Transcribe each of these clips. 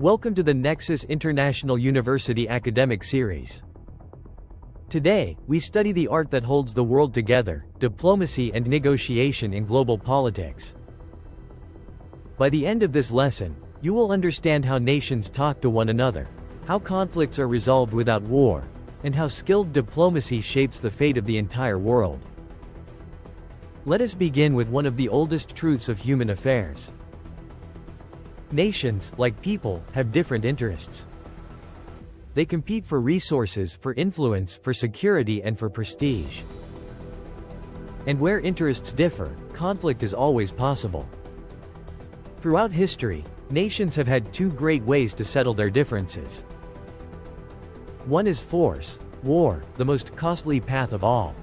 Welcome to the Nexus International University Academic Series. Today, we study the art that holds the world together, diplomacy and negotiation in global politics. By the end of this lesson, you will understand how nations talk to one another, how conflicts are resolved without war, and how skilled diplomacy shapes the fate of the entire world. Let us begin with one of the oldest truths of human affairs. Nations, like people, have different interests. They compete for resources, for influence, for security, and for prestige. And where interests differ, conflict is always possible. Throughout history, nations have had two great ways to settle their differences. One is force, war, the most costly path of all.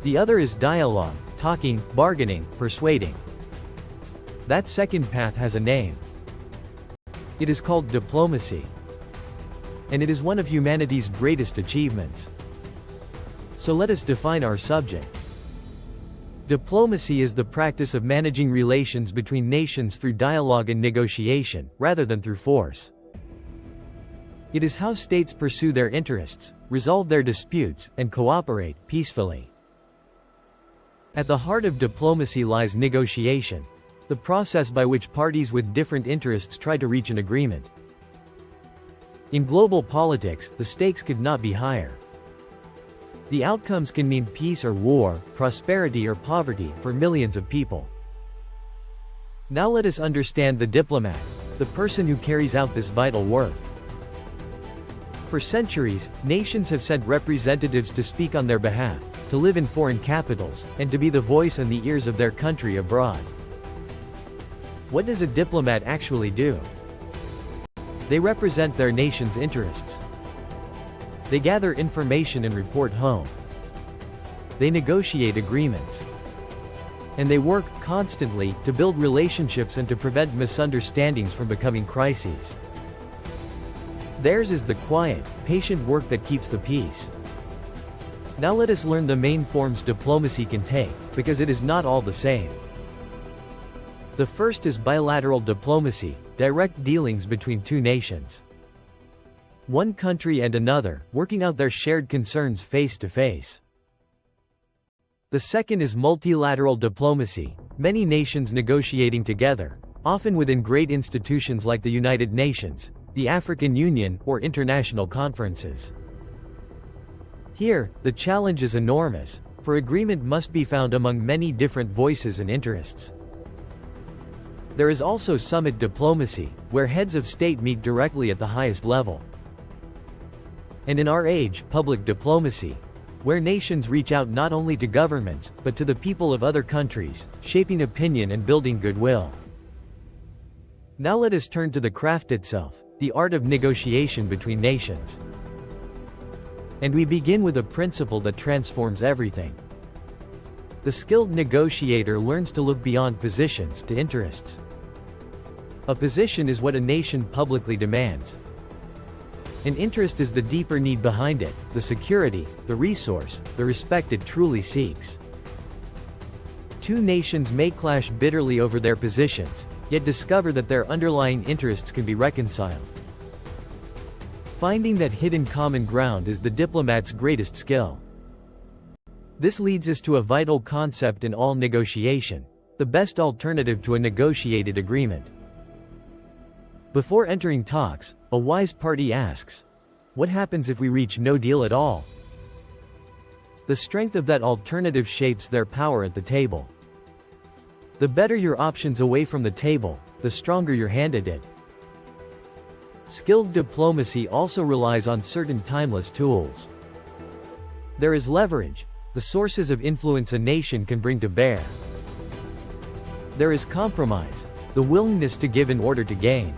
The other is dialogue, talking, bargaining, persuading. That second path has a name. It is called diplomacy. And it is one of humanity's greatest achievements. So let us define our subject. Diplomacy is the practice of managing relations between nations through dialogue and negotiation, rather than through force. It is how states pursue their interests, resolve their disputes, and cooperate peacefully. At the heart of diplomacy lies negotiation, the process by which parties with different interests try to reach an agreement. In global politics, the stakes could not be higher. The outcomes can mean peace or war, prosperity or poverty, for millions of people. Now let us understand the diplomat, the person who carries out this vital work. For centuries, nations have sent representatives to speak on their behalf, to live in foreign capitals, and to be the voice and the ears of their country abroad. What does a diplomat actually do? They represent their nation's interests. They gather information and report home. They negotiate agreements. And they work constantly to build relationships and to prevent misunderstandings from becoming crises. Theirs is the quiet, patient work that keeps the peace. Now let us learn the main forms diplomacy can take, because it is not all the same. The first is bilateral diplomacy, direct dealings between two nations. One country and another, working out their shared concerns face to face. The second is multilateral diplomacy, many nations negotiating together, often within great institutions like the United Nations, the African Union, or international conferences. Here, the challenge is enormous, for agreement must be found among many different voices and interests. There is also summit diplomacy, where heads of state meet directly at the highest level. And in our age, public diplomacy, where nations reach out not only to governments, but to the people of other countries, shaping opinion and building goodwill. Now let us turn to the craft itself, the art of negotiation between nations. And we begin with a principle that transforms everything. The skilled negotiator learns to look beyond positions to interests. A position is what a nation publicly demands. An interest is the deeper need behind it, the security, the resource, the respect it truly seeks. Two nations may clash bitterly over their positions, yet discover that their underlying interests can be reconciled. Finding that hidden common ground is the diplomat's greatest skill. This leads us to a vital concept in all negotiation: the best alternative to a negotiated agreement. Before entering talks, a wise party asks, what happens if we reach no deal at all? The strength of that alternative shapes their power at the table. The better your options away from the table, the stronger your hand at it. Skilled diplomacy also relies on certain timeless tools. There is leverage, the sources of influence a nation can bring to bear. There is compromise, the willingness to give in order to gain.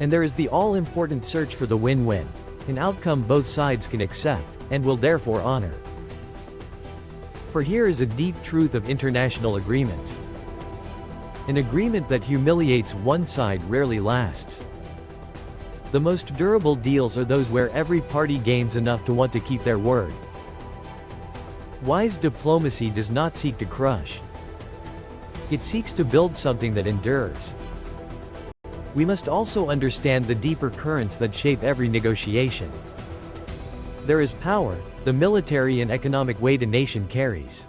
And there is the all-important search for the win-win, an outcome both sides can accept, and will therefore honor. For here is a deep truth of international agreements. An agreement that humiliates one side rarely lasts. The most durable deals are those where every party gains enough to want to keep their word. Wise diplomacy does not seek to crush. It seeks to build something that endures. we must also understand the deeper currents that shape every negotiation. There is power, the military and economic weight a nation carries.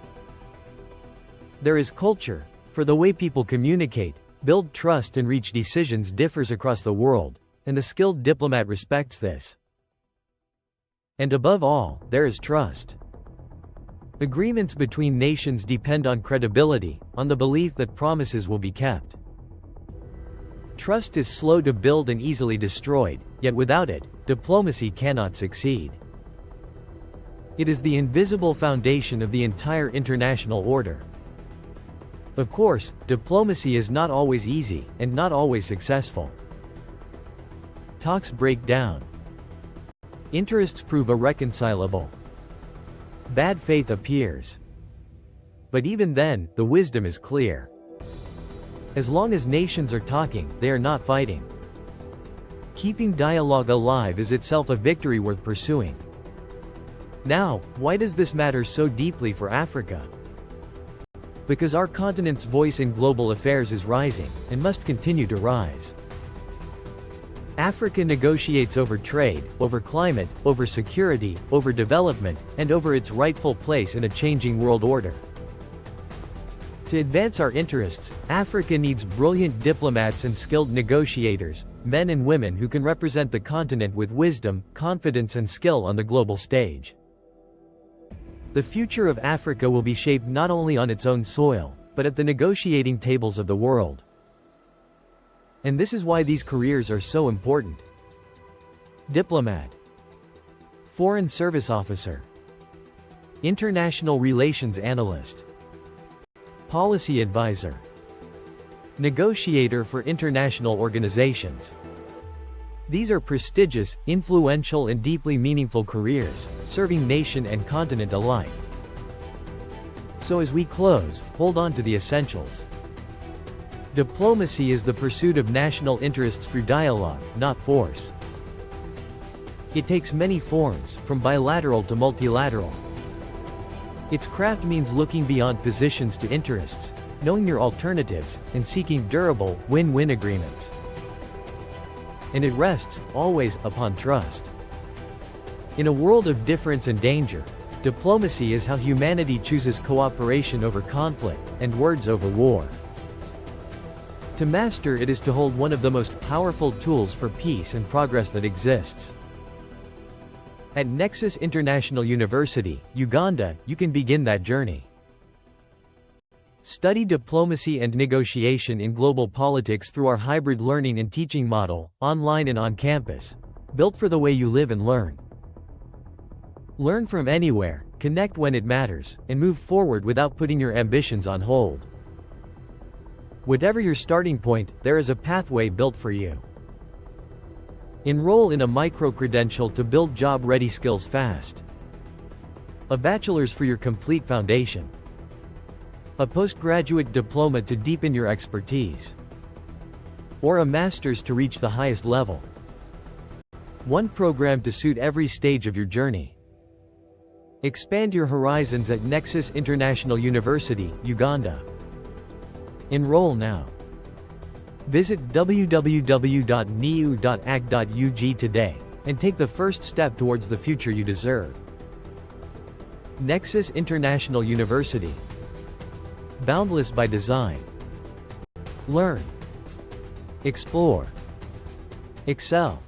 There is culture, for the way people communicate, build trust and reach decisions differs across the world, and the skilled diplomat respects this. And above all, there is trust. Agreements between nations depend on credibility, on the belief that promises will be kept. Trust is slow to build and easily destroyed, yet without it, diplomacy cannot succeed. It is the invisible foundation of the entire international order. Of course, diplomacy is not always easy, and not always successful. Talks break down. Interests prove irreconcilable. Bad faith appears. But even then, the wisdom is clear. As long as nations are talking, they are not fighting. Keeping dialogue alive is itself a victory worth pursuing. Now, why does this matter so deeply for Africa? Because our continent's voice in global affairs is rising, and must continue to rise. Africa negotiates over trade, over climate, over security, over development, and over its rightful place in a changing world order. To advance our interests, Africa needs brilliant diplomats and skilled negotiators, men and women who can represent the continent with wisdom, confidence and skill on the global stage. The future of Africa will be shaped not only on its own soil, but at the negotiating tables of the world. And this is why these careers are so important. Diplomat, Foreign Service Officer, International Relations Analyst, Policy Advisor, Negotiator for international organizations. These are prestigious, influential and deeply meaningful careers, serving nation and continent alike. So as we close, hold on to the essentials. Diplomacy is the pursuit of national interests through dialogue, not force. It takes many forms, from bilateral to multilateral. Its craft means looking beyond positions to interests, knowing your alternatives, and seeking durable, win-win agreements. And it rests, always, upon trust. In a world of difference and danger, diplomacy is how humanity chooses cooperation over conflict, and words over war. To master it is to hold one of the most powerful tools for peace and progress that exists. At Nexus International University, Uganda, you can begin that journey. Study diplomacy and negotiation in global politics through our hybrid learning and teaching model, online and on campus, built for the way you live and learn. Learn from anywhere, connect when it matters, and move forward without putting your ambitions on hold. Whatever your starting point, there is a pathway built for you. Enroll in a micro-credential to build job-ready skills fast. A bachelor's for your complete foundation. A postgraduate diploma to deepen your expertise. Or a master's to reach the highest level. One program to suit every stage of your journey. Expand your horizons at Nexus International University, Uganda. Enroll now. Visit www.niu.ag.ug today, and take the first step towards the future you deserve. Nexus International University. Boundless by design. Learn. Explore. Excel.